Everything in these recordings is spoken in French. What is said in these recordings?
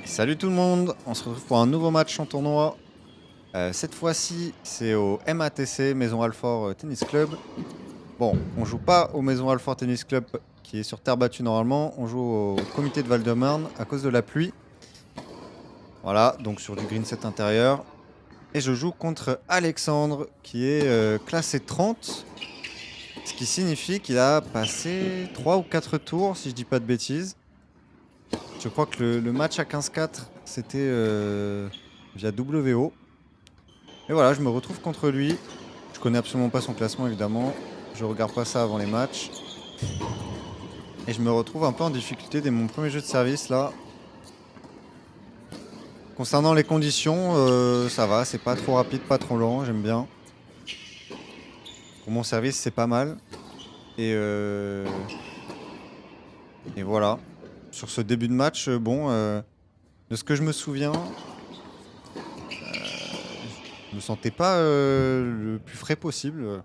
Salut tout le monde, on se retrouve pour un nouveau match en tournoi. Cette fois-ci, c'est au MATC, Maison Alfort Tennis Club. Bon, on joue pas au Maison Alfort Tennis Club qui est sur terre battue normalement, on joue au comité de Val-de-Marne à cause de la pluie. Voilà, donc sur du green set intérieur. Et je joue contre Alexandre qui est classé 30, ce qui signifie qu'il a passé 3 ou 4 tours si je dis pas de bêtises. Je crois que le match à 15-4, c'était via WO. Et voilà, je me retrouve contre lui. Je connais absolument pas son classement, évidemment. Je regarde pas ça avant les matchs. Et je me retrouve un peu en difficulté dès mon premier jeu de service, là. Concernant les conditions, ça va. C'est pas trop rapide, pas trop lent. J'aime bien. Pour mon service, c'est pas mal. Et voilà. Sur ce début de match, bon, de ce que je me souviens, je me sentais pas le plus frais possible.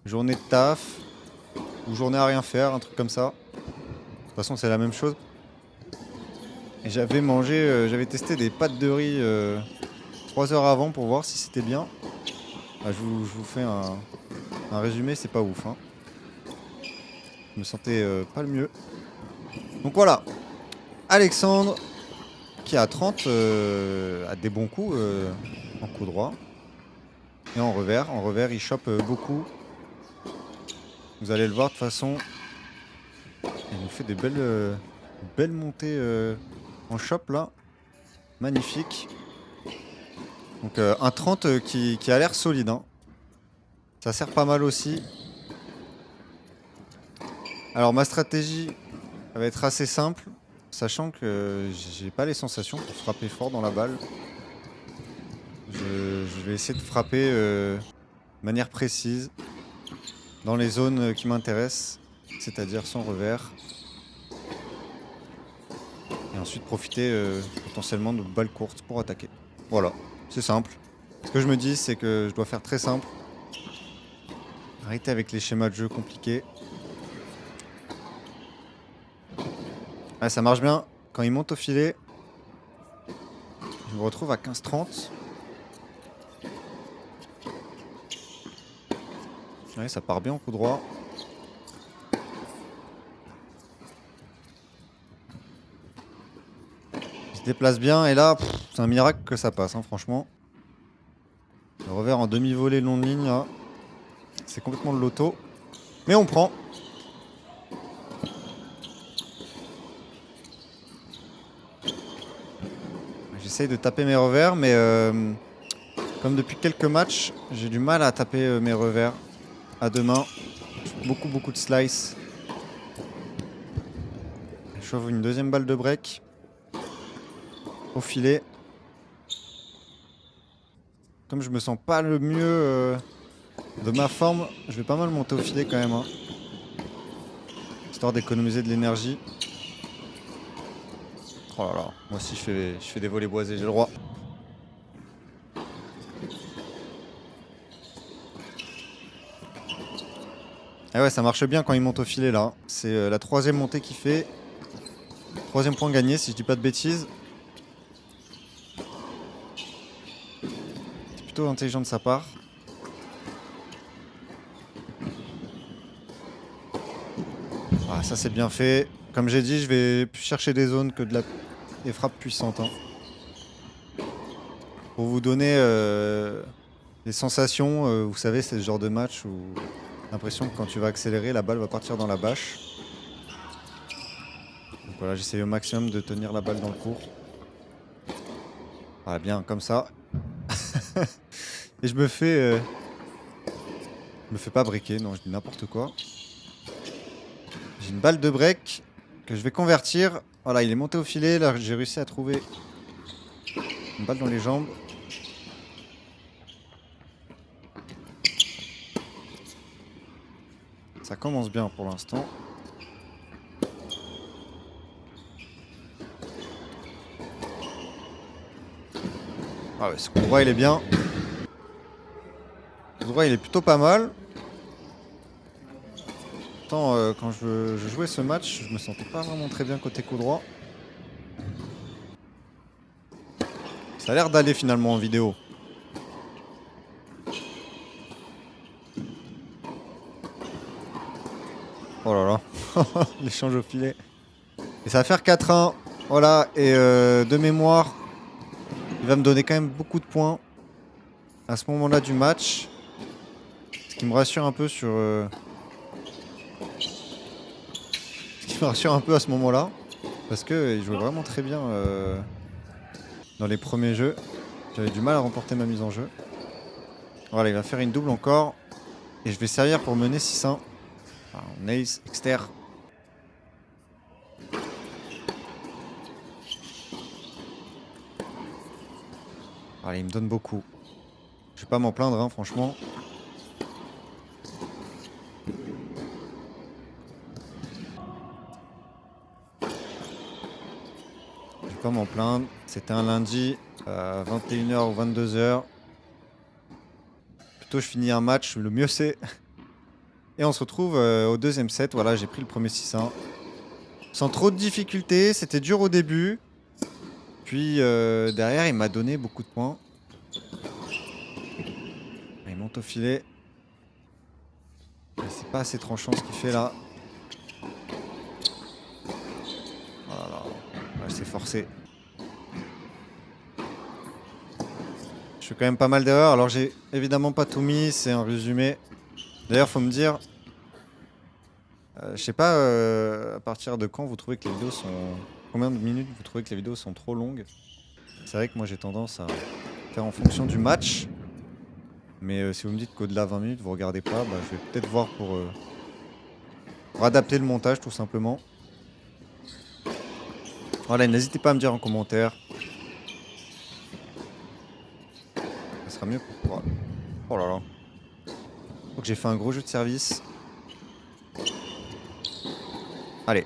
Journée de taf, ou journée à rien faire, un truc comme ça. De toute façon, c'est la même chose. Et j'avais mangé, j'avais testé des pâtes de riz 3 heures avant pour voir si c'était bien. Ah, je vous fais un résumé, c'est pas ouf, hein. Je me sentais pas le mieux. Donc voilà, Alexandre qui a 30 a des bons coups en coup droit. Et en revers il chope beaucoup. Vous allez le voir de toute façon. Il nous fait des belles montées en chop là. Magnifique. Donc un 30 qui a l'air solide, hein. Ça sert pas mal aussi. Alors ma stratégie va être assez simple, sachant que j'ai pas les sensations pour frapper fort dans la balle. Je vais essayer de frapper de manière précise dans les zones qui m'intéressent, c'est-à-dire sans revers. Et ensuite profiter potentiellement de balles courtes pour attaquer. Voilà, c'est simple. Ce que je me dis, c'est que je dois faire très simple. Arrêter avec les schémas de jeu compliqués. Ouais, ça marche bien. Quand il monte au filet, je me retrouve à 15-30. Ouais, ça part bien en coup droit. Il se déplace bien et là, c'est un miracle que ça passe, hein, franchement. Le revers en demi-volée long de ligne, là. C'est complètement de l'auto. Mais on prend. J'essaye de taper mes revers, mais comme depuis quelques matchs, j'ai du mal à taper mes revers à deux mains. Beaucoup de slice. Je chauffe une deuxième balle de break. Au filet. Comme je me sens pas le mieux de ma forme, je vais pas mal monter au filet quand même, hein. Histoire d'économiser de l'énergie. Oh là là, moi aussi je fais des volets boisés, j'ai le droit. Ah ouais, ça marche bien quand il monte au filet là. C'est la troisième montée qu'il fait. Troisième point gagné si je dis pas de bêtises. C'est plutôt intelligent de sa part. Ah, ça c'est bien fait. Comme j'ai dit, je vais plus chercher des zones que des frappes puissantes, hein. Pour vous donner les sensations, vous savez, c'est ce genre de match où l'impression que quand tu vas accélérer, la balle va partir dans la bâche. Donc voilà, j'essaye au maximum de tenir la balle dans le court. Voilà, bien, comme ça. Et je me fais pas briquer, non, je dis n'importe quoi. J'ai une balle de break que je vais convertir. Voilà, il est monté au filet, là j'ai réussi à trouver une balle dans les jambes. Ça commence bien pour l'instant. Ah ouais, ce coup droit il est bien. Le coup droit il est plutôt pas mal. Pourtant quand je jouais ce match, je me sentais pas vraiment très bien côté coup droit. Ça a l'air d'aller finalement en vidéo. Oh là là. L'échange au filet. Et ça va faire 4-1. Voilà. Et de mémoire, il va me donner quand même beaucoup de points à ce moment-là du match. Ce qui me rassure un peu sur... Ce qui me rassure un peu à ce moment-là. Parce qu'il jouait vraiment très bien dans les premiers jeux. J'avais du mal à remporter ma mise en jeu. Voilà, il va faire une double encore. Et je vais servir pour mener 6-1. Enfin, on ace, exter. Voilà, il me donne beaucoup. Je vais pas m'en plaindre, hein, franchement. Je vais pas m'en plaindre. C'était un lundi à 21h ou 22h. Plutôt je finis un match, le mieux c'est. Et on se retrouve au deuxième set. Voilà, j'ai pris le premier 6-1. Sans trop de difficultés. C'était dur au début. Puis derrière, il m'a donné beaucoup de points. Il monte au filet. C'est pas assez tranchant ce qu'il fait là. Voilà. Ouais, c'est forcé. Je fais quand même pas mal d'erreurs. Alors j'ai évidemment pas tout mis, c'est un résumé. D'ailleurs, faut me dire, je sais pas à partir de quand vous trouvez que les vidéos sont... Combien de minutes vous trouvez que les vidéos sont trop longues? C'est vrai que moi j'ai tendance à faire en fonction du match. Mais si vous me dites qu'au-delà de 20 minutes vous regardez pas, bah, je vais peut-être voir pour adapter le montage tout simplement. Voilà, n'hésitez pas à me dire en commentaire. Ça sera mieux pour... Oh là là. Je crois que j'ai fait un gros jeu de service. Allez.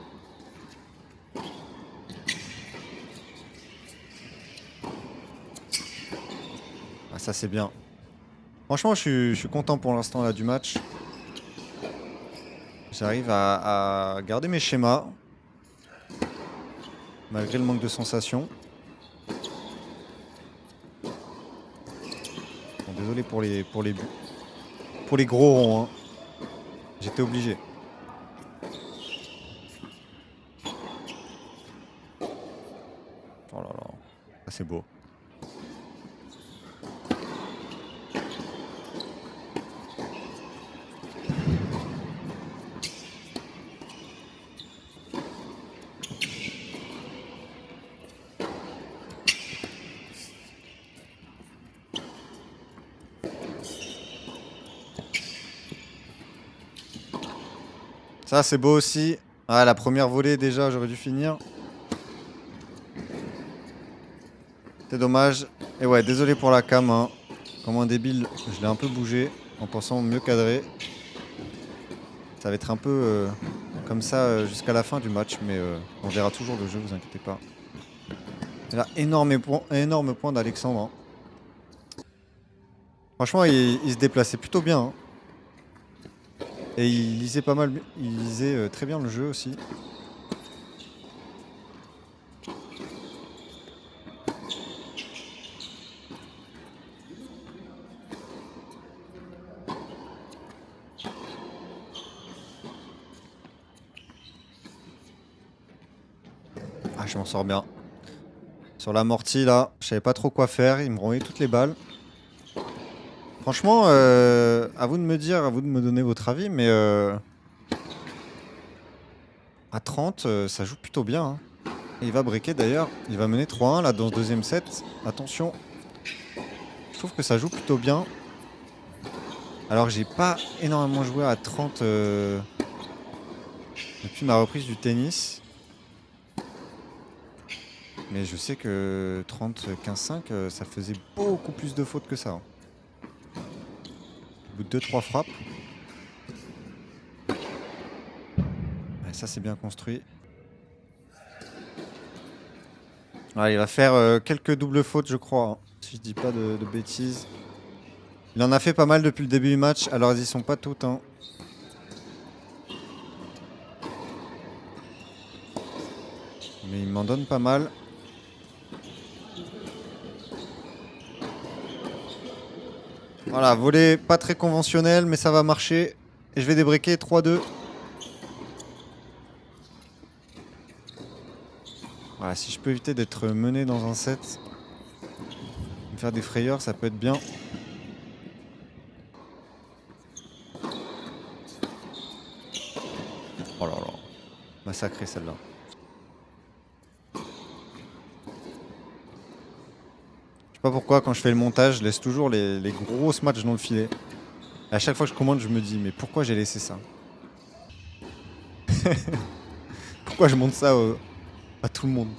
Ah, ça c'est bien. Franchement, je suis content pour l'instant là du match. J'arrive à garder mes schémas. Malgré le manque de sensations. Bon, désolé pour les buts. Pour les gros ronds, hein. J'étais obligé. Oh là là. Ça c'est beau. Ça c'est beau aussi. Ah, la première volée déjà, j'aurais dû finir. C'est dommage. Et ouais, désolé pour la cam, hein. Comme un débile, je l'ai un peu bougé en pensant mieux cadrer. Ça va être un peu comme ça jusqu'à la fin du match, mais on verra toujours le jeu, vous inquiétez pas. Et là, énorme point d'Alexandre, hein. Franchement, il se déplaçait plutôt bien, hein. Et il lisait pas mal, il lisait très bien le jeu aussi. Ah, je m'en sors bien. Sur l'amorti là, je savais pas trop quoi faire, il me renvoyait toutes les balles. Franchement, à vous de me dire, à vous de me donner votre avis, mais à 30, ça joue plutôt bien, hein. Et il va breaker d'ailleurs, il va mener 3-1 là dans ce deuxième set. Attention, je trouve que ça joue plutôt bien. Alors que j'ai pas énormément joué à 30 depuis ma reprise du tennis. Mais je sais que 30, 15-5, ça faisait beaucoup plus de fautes que ça, hein. Au bout de 2-3 frappes. Ouais, ça c'est bien construit. Ouais, il va faire quelques doubles fautes je crois, hein, si je dis pas de bêtises. Il en a fait pas mal depuis le début du match, alors ils y sont pas toutes, hein. Mais il m'en donne pas mal. Voilà, volet pas très conventionnel, mais ça va marcher. Et je vais débriquer 3-2. Voilà, si je peux éviter d'être mené dans un set, me faire des frayeurs, ça peut être bien. Oh là là, massacré celle-là. Je sais pas pourquoi, quand je fais le montage, je laisse toujours les grosses matchs dans le filet. Et à chaque fois que je commande, je me dis, mais pourquoi j'ai laissé ça? Pourquoi je montre ça à tout le monde?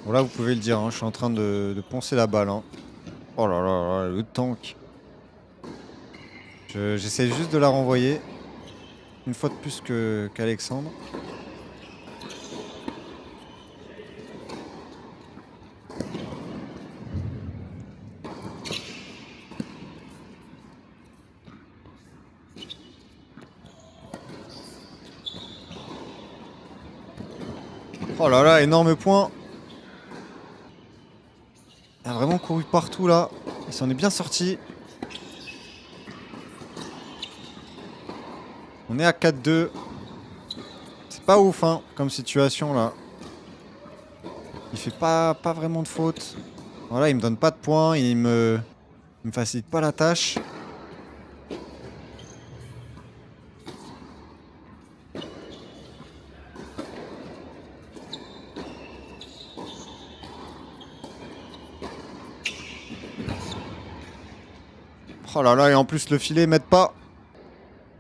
Bon là, vous pouvez le dire, hein, je suis en train de poncer la balle. Hein. Oh là là là, le tank. J'essaie juste de la renvoyer. Une fois de plus qu'Alexandre. Oh là là, énorme point. Il a vraiment couru partout là. Il s'en est bien sorti. On est à 4-2. C'est pas ouf hein, comme situation là. Il fait pas vraiment de faute. Voilà, il me donne pas de points. Il me facilite pas la tâche. Oh là là, et en plus le filet m'aide pas.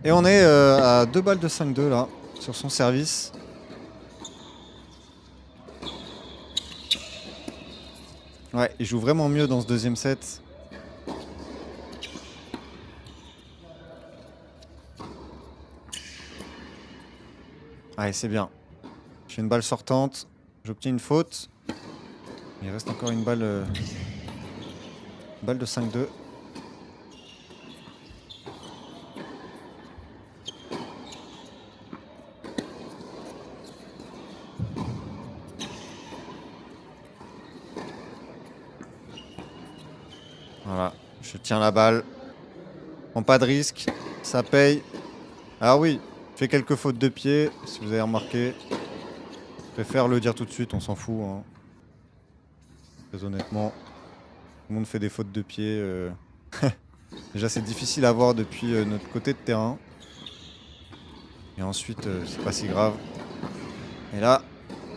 Et on est à 2 balles de 5-2 là, sur son service. Ouais, il joue vraiment mieux dans ce deuxième set. Allez, c'est bien. Je fais une balle sortante. J'obtiens une faute. Il reste encore une balle de 5-2. Voilà, je tiens la balle. Prends pas de risque, ça paye. Ah oui, fais quelques fautes de pied, si vous avez remarqué. Je préfère le dire tout de suite, on s'en fout. Hein. Très honnêtement, tout le monde fait des fautes de pied. Déjà, c'est difficile à voir depuis notre côté de terrain. Et ensuite, c'est pas si grave. Et là,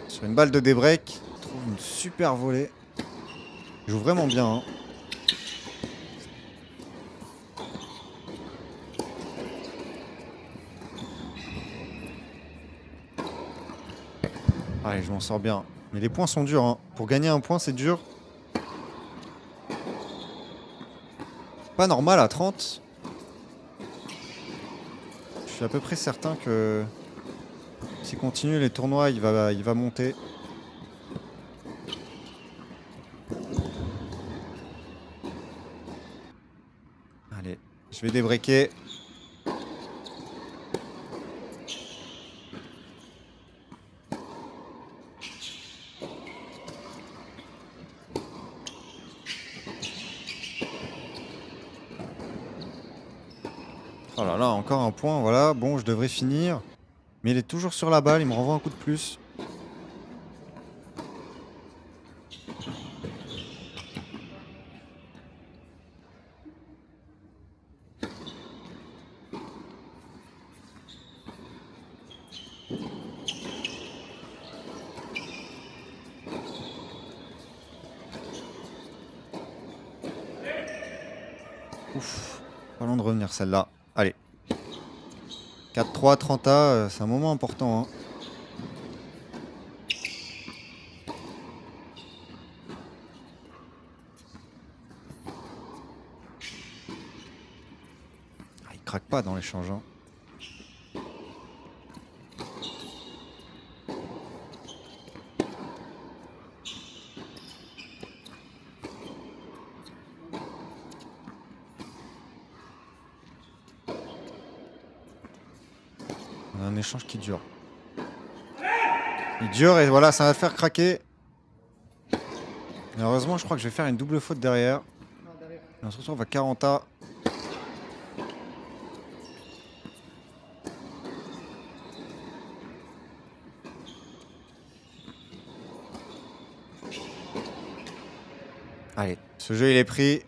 sur une balle de débreak, je trouve une super volée. Il joue vraiment bien. Hein. Allez, je m'en sors bien. Mais les points sont durs. Hein. Pour gagner un point, c'est dur. Pas normal à 30. Je suis à peu près certain que s'il continue les tournois, il va monter. Allez, je vais débreaker. Oh là là, encore un point, voilà. Bon, je devrais finir. Mais il est toujours sur la balle, il me renvoie un coup de plus. Ouf, pas loin de revenir celle-là. Allez. 4-3, 30A, c'est un moment important. Hein. Ah, il craque pas dans l'échange. Hein. Un échange qui dure. Il dure et voilà, ça va le faire craquer. Malheureusement, je crois que je vais faire une double faute derrière. Et on se retrouve à 40A. Allez, ce jeu il est pris.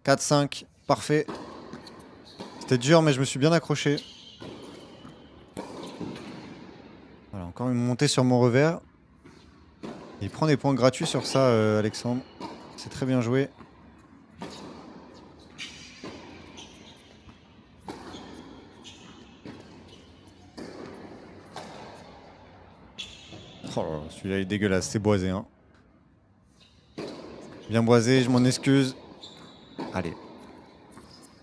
4-5, parfait. C'était dur mais je me suis bien accroché. Voilà, encore une montée sur mon revers. Il prend des points gratuits sur ça, Alexandre. C'est très bien joué. Oh là là, celui-là il est dégueulasse, c'est boisé. Hein. Bien boisé, je m'en excuse. Allez.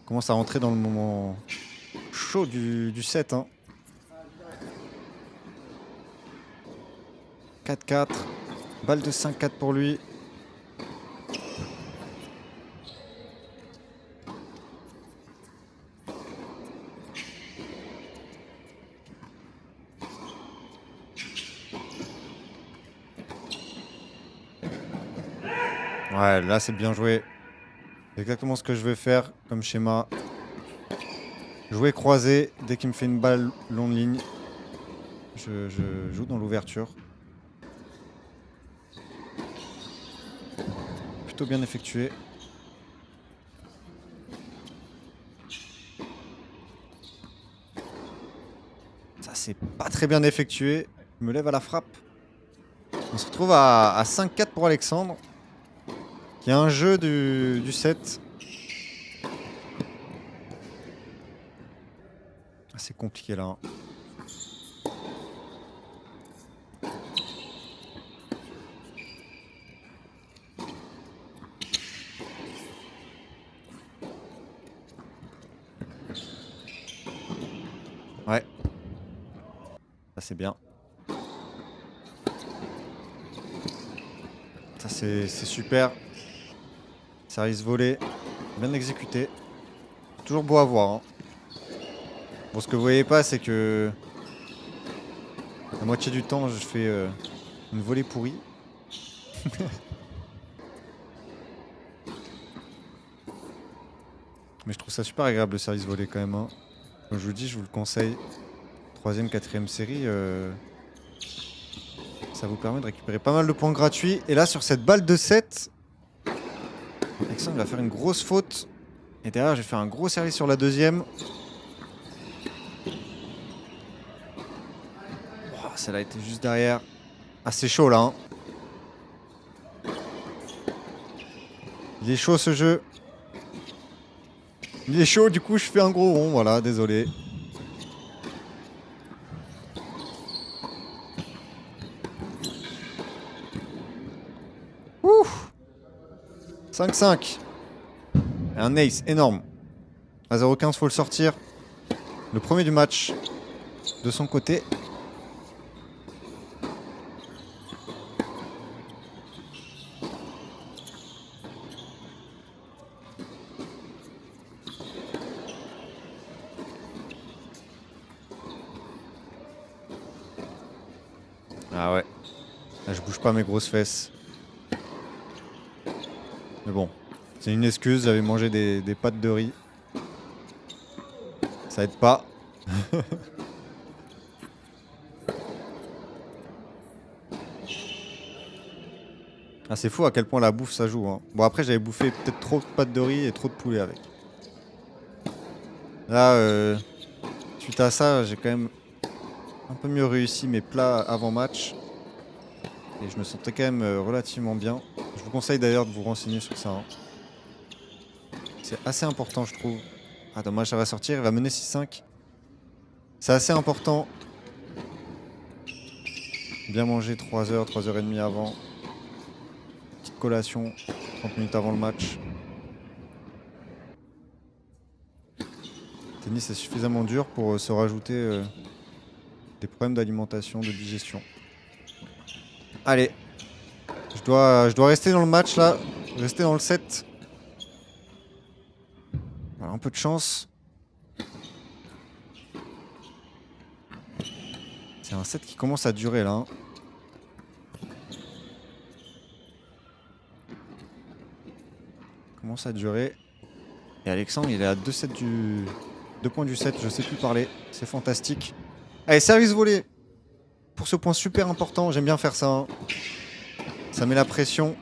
On commence à rentrer dans le moment chaud du set. Hein. 4-4. Balle de 5-4 pour lui. Ouais, là c'est bien joué. C'est exactement ce que je veux faire comme schéma. Jouer croisé, dès qu'il me fait une balle longue ligne, je joue dans l'ouverture. Plutôt bien effectué. Ça c'est pas très bien effectué. Je me lève à la frappe. On se retrouve à 5-4 pour Alexandre. Qui a un jeu du set. Ah, c'est compliqué là. Hein. Ouais. Ça c'est bien. Ça c'est super. Service volé. Bien exécuté. Toujours beau à voir. Hein. Bon, ce que vous voyez pas, c'est que la moitié du temps, je fais une volée pourrie. Mais je trouve ça super agréable le service volé quand même. Hein. Comme je vous dis, je vous le conseille. 3ème, 4ème série. Ça vous permet de récupérer pas mal de points gratuits. Et là, sur cette balle de 7, Alexandre va faire une grosse faute. Et derrière, je vais faire un gros service sur la deuxième. Oh, celle-là était juste derrière. Ah, c'est chaud là. Hein. Il est chaud ce jeu. Il est chaud, du coup, je fais un gros rond. Voilà, désolé. Ouf 5-5. Et un ace énorme. À 0,15, faut le sortir. Le premier du match. De son côté. Ah ouais. Là, je bouge pas mes grosses fesses. Mais bon, c'est une excuse. J'avais mangé des pâtes de riz. Ça aide pas. Ah, c'est fou à quel point la bouffe ça joue. Hein. Bon, après, j'avais bouffé peut-être trop de pâtes de riz et trop de poulet avec. Là, suite à ça, j'ai quand même un peu mieux réussi mes plats avant match. Et je me sentais quand même relativement bien. Je vous conseille d'ailleurs de vous renseigner sur ça. Hein. C'est assez important, je trouve. Ah, dommage, ça va sortir. Il va mener 6-5. C'est assez important. Bien manger 3h, 3h30 avant. Petite collation, 30 minutes avant le match. Le tennis est suffisamment dur pour se rajouter des problèmes d'alimentation, de digestion. Allez. Je dois rester dans le match là. Rester dans le set. Voilà, un peu de chance. C'est un set qui commence à durer là. Hein. Commence à durer. Et Alexandre, il est à 2 sets du... 2 points du set, je sais plus parler. C'est fantastique. Allez, service volé. Pour ce point super important, j'aime bien faire ça. Hein. Ça met la pression.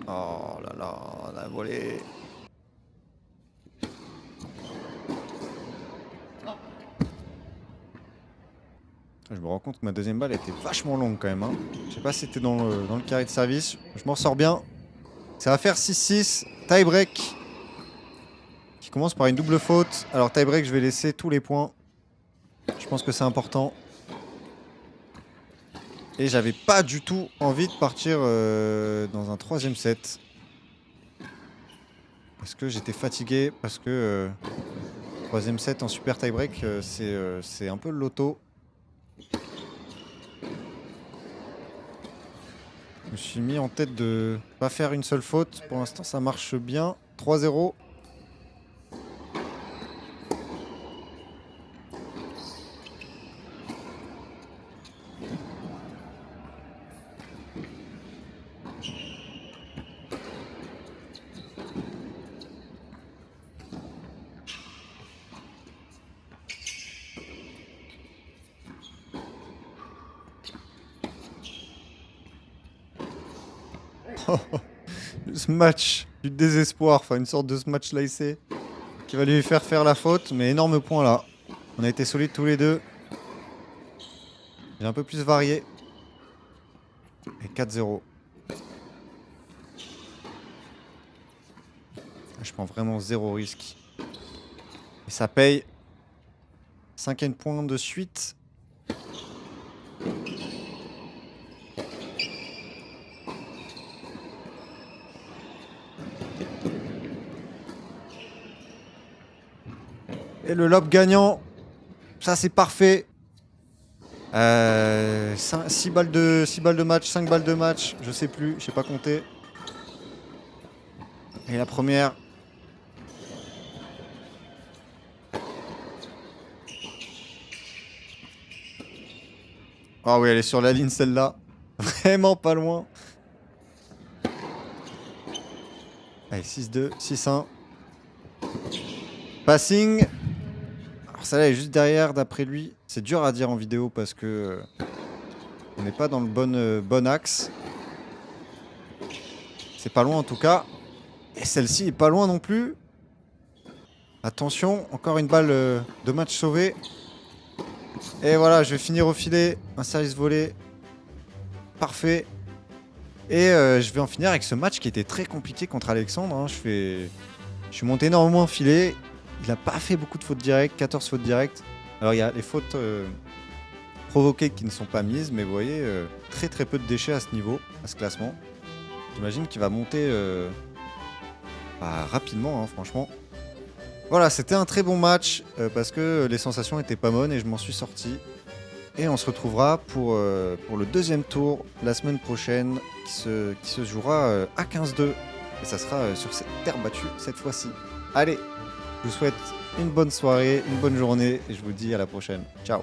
Oh là là, la volée. Je me rends compte que ma deuxième balle était vachement longue quand même. Hein. Je sais pas si c'était dans le carré de service. Je m'en sors bien. Ça va faire 6-6. Tie break. Qui commence par une double faute. Alors tie break, je vais laisser tous les points. Je pense que c'est important. Et j'avais pas du tout envie de partir dans un troisième set. Parce que j'étais fatigué. Parce que troisième set en super tie break, c'est un peu le loto. Je me suis mis en tête de pas faire une seule faute. Pour l'instant, ça marche bien. 3-0. Ce match du désespoir, enfin une sorte de match laissé qui va lui faire la faute, mais énorme point là. On a été solides tous les deux. J'ai un peu plus varié. Et 4-0. Je prends vraiment zéro risque. Et ça paye. 5e point de suite. Et le lob gagnant. Ça c'est parfait. 6 balles de match, 5 balles de match, je sais plus, je sais pas compter. Et la première. Ah oui, elle est sur la ligne celle-là. Vraiment pas loin. Allez, 6-2, 6-1. Passing. Alors celle-là est juste derrière d'après lui. C'est dur à dire en vidéo parce que on n'est pas dans le bon axe. C'est pas loin en tout cas. Et celle-ci est pas loin non plus. Attention, encore une balle de match sauvée. Et voilà, je vais finir au filet. Un service volé. Parfait. Et je vais en finir avec ce match qui était très compliqué contre Alexandre. Hein. Je suis monté énormément au filet. Il n'a pas fait beaucoup de fautes directes, 14 fautes directes. Alors il y a les fautes provoquées qui ne sont pas mises, mais vous voyez, très très peu de déchets à ce niveau, à ce classement. J'imagine qu'il va monter rapidement, hein, franchement. Voilà, c'était un très bon match parce que les sensations étaient pas bonnes et je m'en suis sorti. Et on se retrouvera pour le deuxième tour la semaine prochaine qui se jouera à 15-2. Et ça sera sur cette terre battue cette fois-ci. Allez, je vous souhaite une bonne soirée, une bonne journée et je vous dis à la prochaine. Ciao.